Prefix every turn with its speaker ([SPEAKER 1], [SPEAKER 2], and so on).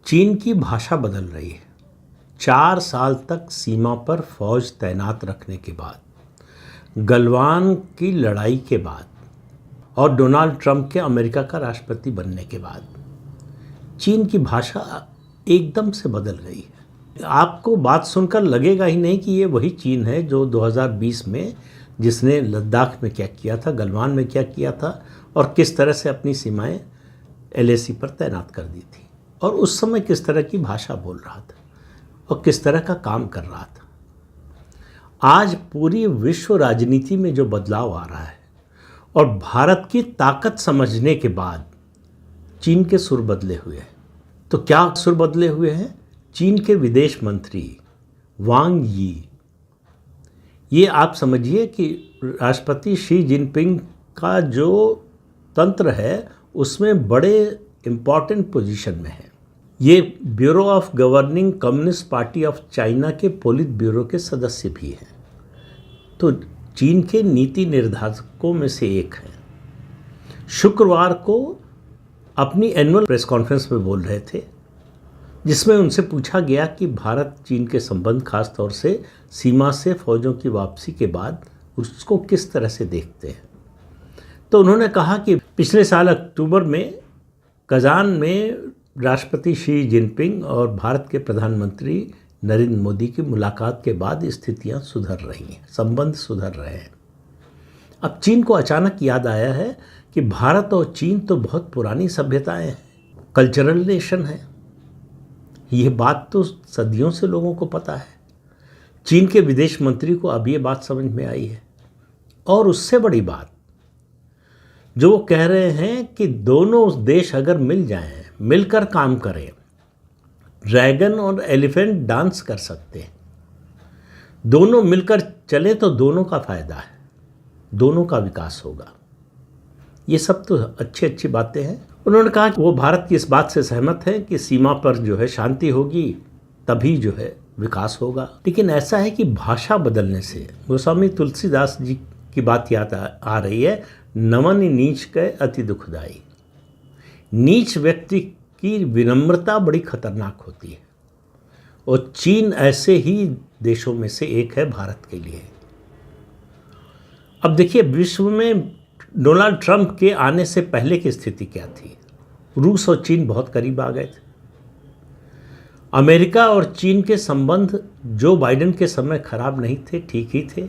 [SPEAKER 1] चीन की भाषा बदल रही है। 4 साल तक सीमा पर फौज तैनात रखने के बाद, गलवान की लड़ाई के बाद और डोनाल्ड ट्रंप के अमेरिका का राष्ट्रपति बनने के बाद चीन की भाषा एकदम से बदल गई है। आपको बात सुनकर लगेगा ही नहीं कि ये वही चीन है जो 2020 में जिसने लद्दाख में क्या किया था, गलवान में क्या किया था और किस तरह से अपनी सीमाएं LAC पर तैनात कर दी थी और उस समय किस तरह की भाषा बोल रहा था और किस तरह का काम कर रहा था। आज पूरी विश्व राजनीति में जो बदलाव आ रहा है और भारत की ताकत समझने के बाद चीन के सुर बदले हुए हैं। तो क्या सुर बदले हुए हैं? चीन के विदेश मंत्री वांग यी, ये आप समझिए कि राष्ट्रपति शी जिनपिंग का जो तंत्र है उसमें बड़े इम्पॉर्टेंट पोजीशन में है। ये bureau of governing communist party of China के पोलित ब्यूरो के सदस्य भी हैं। तो चीन के नीति निर्धारकों में से एक हैं। शुक्रवार को अपनी एनुअल प्रेस कॉन्फ्रेंस में बोल रहे थे, जिसमें उनसे पूछा गया कि भारत चीन के संबंध, खास तौर से सीमा से फौजों की वापसी के बाद, उसको किस तरह से देखते हैं। तो उन्होंने कहा कि पिछले साल अक्टूबर में कजान में राष्ट्रपति शी जिनपिंग और भारत के प्रधानमंत्री नरेंद्र मोदी की मुलाकात के बाद स्थितियां सुधर रही हैं, संबंध सुधर रहे हैं। अब चीन को अचानक याद आया है कि भारत और चीन तो बहुत पुरानी सभ्यताएं हैं, कल्चरल नेशन है। ये बात तो सदियों से लोगों को पता है। चीन के विदेश मंत्री को अब ये बात समझ में आई है। और उससे बड़ी बात जो वो कह रहे हैं कि दोनों देश अगर मिल जाएं, मिलकर काम करें, ड्रैगन और एलिफेंट डांस कर सकते हैं, दोनों मिलकर चले तो दोनों का फायदा है, दोनों का विकास होगा। ये सब तो अच्छी अच्छी बातें हैं। उन्होंने कहा कि वो भारत की इस बात से सहमत है कि सीमा पर जो है शांति होगी तभी जो है विकास होगा। लेकिन ऐसा है कि भाषा बदलने से गोस्वामी तुलसीदास जी की बात याद आ रही है, नमन नीच के अति दुखदाई। नीच व्यक्ति की विनम्रता बड़ी खतरनाक होती है और चीन ऐसे ही देशों में से एक है भारत के लिए। अब देखिए, विश्व में डोनाल्ड ट्रंप के आने से पहले की स्थिति क्या थी? रूस और चीन बहुत करीब आ गए थे। अमेरिका और चीन के संबंध जो बाइडेन के समय खराब नहीं थे, ठीक ही थे।